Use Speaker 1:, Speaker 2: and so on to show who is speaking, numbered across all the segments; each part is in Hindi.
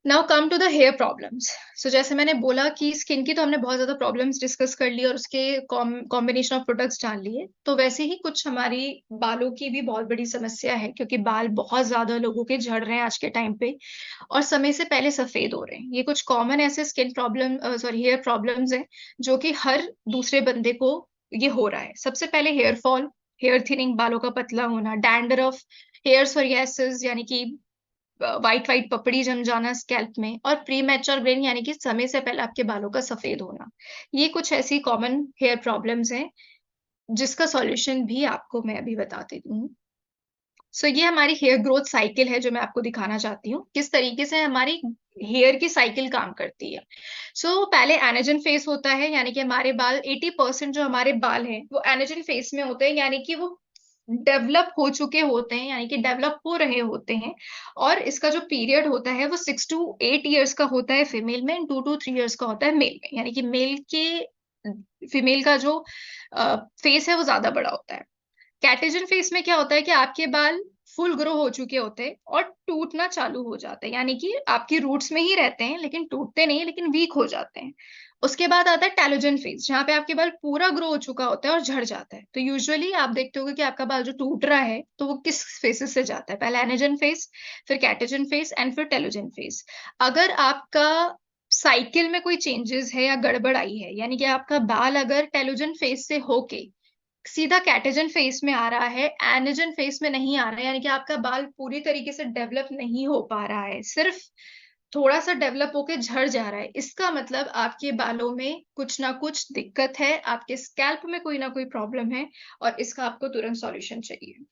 Speaker 1: Now come to the hair problems. So जैसे मैंने बोला कि स्किन की तो हमने बहुत ज्यादा प्रॉब्लम्स डिस्कस कर ली और उसके कॉम्बिनेशन ऑफ प्रोडक्ट्स जान लिए, तो वैसे ही कुछ हमारी बालों की भी बहुत बड़ी समस्या है, क्योंकि बाल बहुत ज्यादा लोगों के झड़ रहे हैं आज के टाइम पे और समय से पहले सफेद हो रहे हैं। ये कुछ कॉमन ऐसे skin problem sorry hair problems हैं जो कि हर दूसरे बंदे को ये हो रहा है। सबसे पहले हेयर फॉल, हेयर थिनिंग, बालों का पतला होना, डैंड्रफ, हेयर सोरियासिस यानी कि वाइट वाइट पपड़ी जम जाना स्कैल्प में, और प्री मैच्योर ग्रेन यानी कि समय से पहले आपके बालों का सफेद होना। ये कुछ ऐसी कॉमन हेयर प्रॉब्लम्स हैं जिसका सॉल्यूशन भी आपको मैं अभी बताती हूँ। सो ये हमारी हेयर ग्रोथ साइकिल है जो मैं आपको दिखाना चाहती हूँ किस तरीके से हमारी हेयर की साइकिल काम करती है। पहले एनाजन फेस होता है, यानी कि हमारे बाल 80% जो हमारे बाल हैं वो एनाजन फेस में होते हैं, यानी कि वो डेवलप हो चुके होते हैं, यानी कि डेवलप हो रहे होते हैं। और इसका जो पीरियड होता है वो 6 to 8 years का होता है फीमेल में, 2 to 3 years का होता है मेल में। यानी कि मेल के फीमेल का जो फेस है वो ज्यादा बड़ा होता है। कैटेजन फेस में क्या होता है कि आपके बाल फुल ग्रो हो चुके होते हैं और टूटना चालू हो जाते हैं, यानी कि आपकी रूट्स में ही रहते हैं लेकिन टूटते नहीं, लेकिन वीक हो जाते हैं। उसके बाद आता है टेलोजन फेज, जहां पे आपके बाल पूरा ग्रो हो चुका होता है और झड़ जाता है। तो यूजुअली आप देखते होगे कि आपका बाल जो टूट रहा है तो वो किस फेसेस से जाता है, पहले एनेजन फेज, फिर कैटेजन फेज एंड फिर टेलोजन फेज। अगर आपका साइकिल में कोई चेंजेस है या गड़बड़ आई है, यानी कि आपका बाल अगर टेलोजन फेज से होके सीधा कैटेजन फेस में आ रहा है, एनेजन फेस में नहीं आ रहा है, यानी कि आपका बाल पूरी तरीके से डेवलप नहीं हो पा रहा है, सिर्फ थोड़ा सा डेवलप होके झड़ जा रहा है, इसका मतलब आपके बालों में कुछ ना कुछ दिक्कत है, आपके स्कैल्प में कोई ना कोई प्रॉब्लम है और इसका आपको तुरंत सॉल्यूशन चाहिए।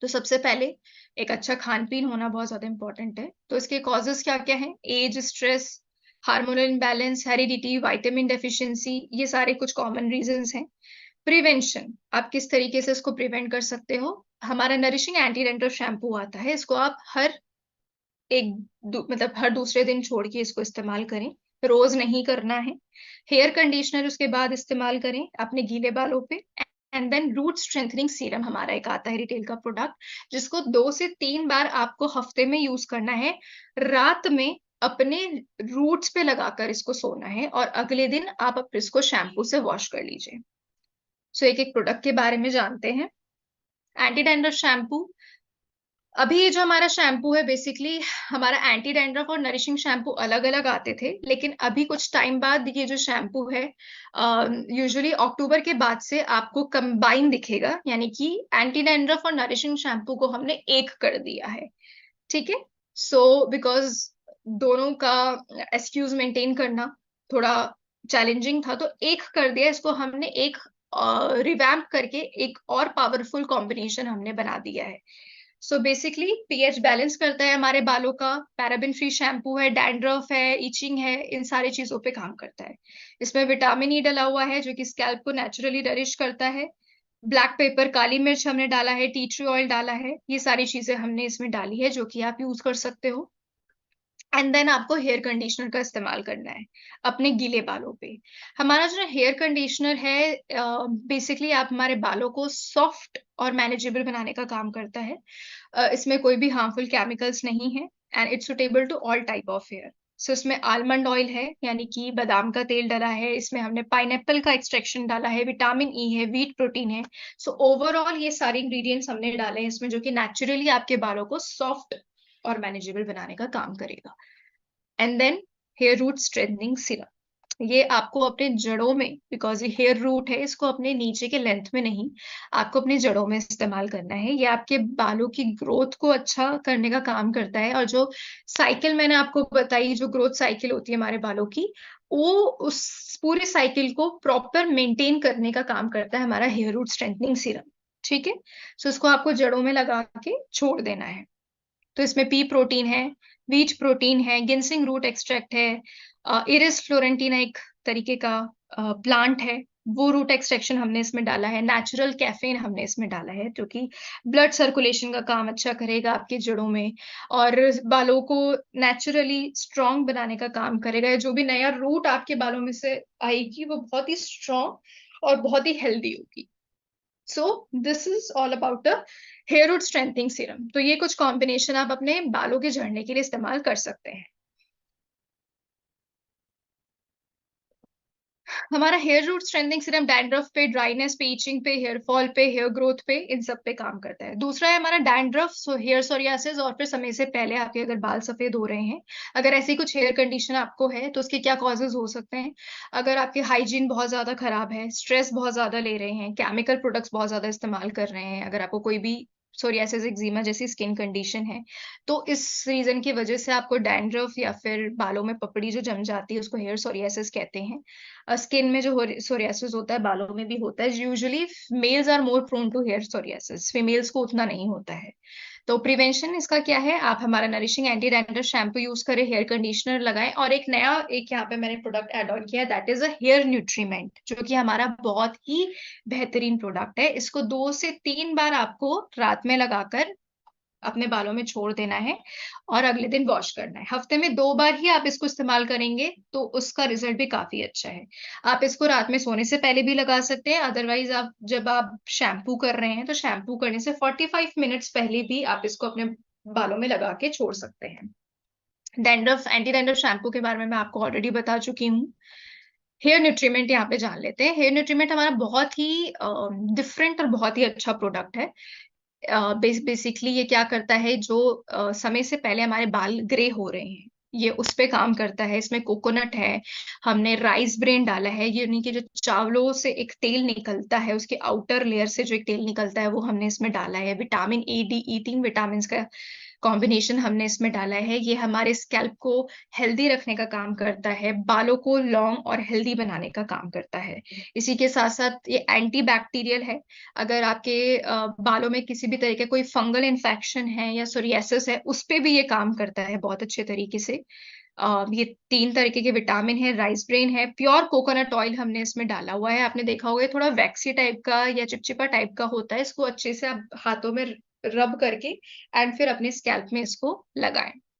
Speaker 1: तो सबसे पहले एक अच्छा खान पीन होना बहुत ज्यादा इंपॉर्टेंट है। तो इसके कॉजेस क्या क्या हैं? Age, stress, hormonal imbalance, heredity, vitamin deficiency, ये सारे कुछ कॉमन रीजंस हैं। प्रिवेंशन, आप किस तरीके से इसको प्रिवेंट कर सकते हो? हमारा नरिशिंग एंटी डैंड्रफ शैम्पू आता है, इसको आप हर एक मतलब हर दूसरे दिन छोड़ के इसको इस्तेमाल करें, रोज नहीं करना है। हेयर कंडीशनर उसके बाद इस्तेमाल करें अपने गीले बालों पे। And then root strengthening serum हमारा एक आता है रिटेल का प्रोडक्ट, जिसको 2 से 3 बार आपको हफ्ते में यूज करना है। रात में अपने रूट्स पे लगाकर इसको सोना है और अगले दिन आप इसको शैम्पू से वॉश कर लीजिए। एक एक प्रोडक्ट के बारे में जानते हैं। एंटी डैंड्रफ शैम्पू, अभी ये जो हमारा शैम्पू है बेसिकली हमारा एंटी डैंड्रफ और नरिशिंग शैम्पू अलग अलग आते थे, लेकिन अभी कुछ टाइम बाद ये जो शैम्पू है यूजुअली अक्टूबर के बाद से आपको कंबाइन दिखेगा, यानी कि एंटी डैंड्रफ और नरिशिंग शैम्पू को हमने एक कर दिया है। ठीक है। बिकॉज दोनों का एक्सक्यूज मेंटेन करना थोड़ा चैलेंजिंग था, तो एक कर दिया इसको हमने, एक रिवैम्प करके एक और पावरफुल कॉम्बिनेशन हमने बना दिया है। बेसिकली पीएच बैलेंस करता है हमारे बालों का, पैराबिन फ्री शैम्पू है, डैंड्रफ है, इचिंग है, इन सारी चीजों पे काम करता है। इसमें विटामिन ई डला हुआ है जो कि स्कैल्प को नेचुरली नरिश करता है। ब्लैक पेपर, काली मिर्च हमने डाला है, टी ट्री ऑयल डाला है, ये सारी चीजें हमने इसमें डाली है जो कि आप यूज कर सकते हो। एंड देन आपको हेयर कंडीशनर का इस्तेमाल करना है अपने गीले बालों पे। हमारा जो हेयर कंडीशनर है बेसिकली आप हमारे बालों को सॉफ्ट और मैनेजेबल बनाने का काम करता है। इसमें कोई भी हार्मफुल केमिकल्स नहीं है and it's suitable to all type of hair. इसमें आलमंड ऑयल है, यानी कि बादाम का तेल डाला है, इसमें हमने पाइनएप्पल का एक्सट्रैक्शन डाला है, विटामिन ई है, व्हीट प्रोटीन है। ओवरऑल ये सारे इंग्रेडिएंट्स हमने डाले हैं इसमें जो कि नेचुरली आपके बालों को सॉफ्ट और मैनेजेबल बनाने का काम करेगा। And then hair root strengthening serum, ये आपको अपने जड़ों में, बिकॉज ये हेयर रूट है, इसको अपने नीचे के लेंथ में नहीं, आपको अपने जड़ों में इस्तेमाल करना है। ये आपके बालों की ग्रोथ को अच्छा करने का काम करता है, और जो साइकिल मैंने आपको बताई, जो ग्रोथ साइकिल होती है हमारे बालों की, वो उस पूरे साइकिल को प्रॉपर मेंटेन करने का काम करता है हमारा हेयर रूट स्ट्रेंथनिंग सीरम। ठीक है। इसको आपको जड़ों में लगा के छोड़ देना है। तो इसमें पी प्रोटीन है, व्हीट प्रोटीन है, गिनसिंग रूट एक्सट्रैक्ट है, इरिस फ्लोरेंटिना एक तरीके का प्लांट है, वो रूट एक्सट्रैक्शन हमने इसमें डाला है। नेचुरल कैफीन हमने इसमें डाला है जो कि ब्लड सर्कुलेशन का काम अच्छा करेगा आपके जड़ों में और बालों को नेचुरली स्ट्रॉन्ग बनाने का काम करेगा। जो भी नया रूट आपके बालों में से आएगी वो बहुत ही स्ट्रॉन्ग और बहुत ही हेल्दी होगी। This is all about the hair root strengthening serum. तो ये कुछ कॉम्बिनेशन आप अपने बालों के झड़ने के लिए इस्तेमाल कर सकते हैं। हमारा hair root strengthening serum dandruff पे, ड्राइनेस पे, इचिंग पे, हेयर फॉल पे, हेयर ग्रोथ पे, इन सब पे काम करता है। दूसरा है हमारा डैंड्रफ, हेयर सोरियासिस और फिर समय से पहले आपके अगर बाल सफेद हो रहे हैं, अगर ऐसी कुछ हेयर कंडीशन आपको है तो उसके क्या कॉजेज हो सकते हैं। अगर आपके हाइजीन बहुत ज्यादा खराब है, स्ट्रेस बहुत ज्यादा ले रहे हैं, केमिकल प्रोडक्ट्स बहुत ज्यादा इस्तेमाल कर रहे हैं, अगर आपको कोई भी सोरियासिस, एक्जिमा जैसी स्किन कंडीशन है, तो इस रीजन की वजह से आपको डैंड्रफ या फिर बालों में पपड़ी जो जम जाती है उसको हेयर सोरियासिस कहते हैं। स्किन में जो सोरियासिस होता है बालों में भी होता है। Usually males are more prone to hair psoriasis, females को उतना नहीं होता है। तो प्रिवेंशन इसका क्या है, आप हमारा nourishing anti dandruff shampoo use करें, हेयर कंडीशनर लगाएं, और एक नया एक यहाँ पे मैंने प्रोडक्ट ऐड ऑन किया है, दैट इज अ हेयर न्यूट्रीमेंट, जो कि हमारा बहुत ही बेहतरीन प्रोडक्ट है। इसको 2 से 3 बार आपको रात में लगाकर अपने बालों में छोड़ देना है और अगले दिन वॉश करना है। हफ्ते में 2 बार ही आप इसको इस्तेमाल करेंगे तो उसका रिजल्ट भी काफी अच्छा है। आप इसको रात में सोने से पहले भी लगा सकते हैं, अदरवाइज आप जब आप शैम्पू कर रहे हैं तो शैम्पू करने से 45 मिनट्स पहले भी आप इसको अपने बालों में लगा के छोड़ सकते हैं। डैंड्रफ एंटी डैंड्रफ शैम्पू के बारे में मैं आपको ऑलरेडी बता चुकी हूँ। हेयर न्यूट्रीमेंट यहाँ पे जान लेते हैं। हेयर न्यूट्रीमेंट हमारा बहुत ही डिफरेंट और बहुत ही अच्छा प्रोडक्ट है। बेसिकली ये क्या करता है, जो समय से पहले हमारे बाल ग्रे हो रहे हैं, ये उस पे काम करता है। इसमें कोकोनट है, हमने राइस ब्रेन डाला है, ये यानी कि जो चावलों से एक तेल निकलता है, उसके आउटर लेयर से जो एक तेल निकलता है वो हमने इसमें डाला है। Vitamin A, D, E, 3 vitamin का कॉम्बिनेशन हमने इसमें डाला है। ये हमारे स्कैल्प को हेल्दी रखने का काम करता है, बालों को लॉन्ग और हेल्दी बनाने का काम करता है। इसी के साथ साथ ये एंटी बैक्टीरियल है। अगर आपके बालों में किसी भी तरह के कोई फंगल इन्फेक्शन है या सोरियासिस है, उस पे भी ये काम करता है बहुत अच्छे तरीके से। ये 3 तरीके के विटामिन है, राइस ब्रेन है, प्योर कोकोनट ऑयल हमने इसमें डाला हुआ है। आपने देखा होगा ये थोड़ा वैक्सी टाइप का या चिपचिपा टाइप का होता है। इसको अच्छे से आप हाथों में रब करके एंड फिर अपने स्कैल्प में इसको लगाएं।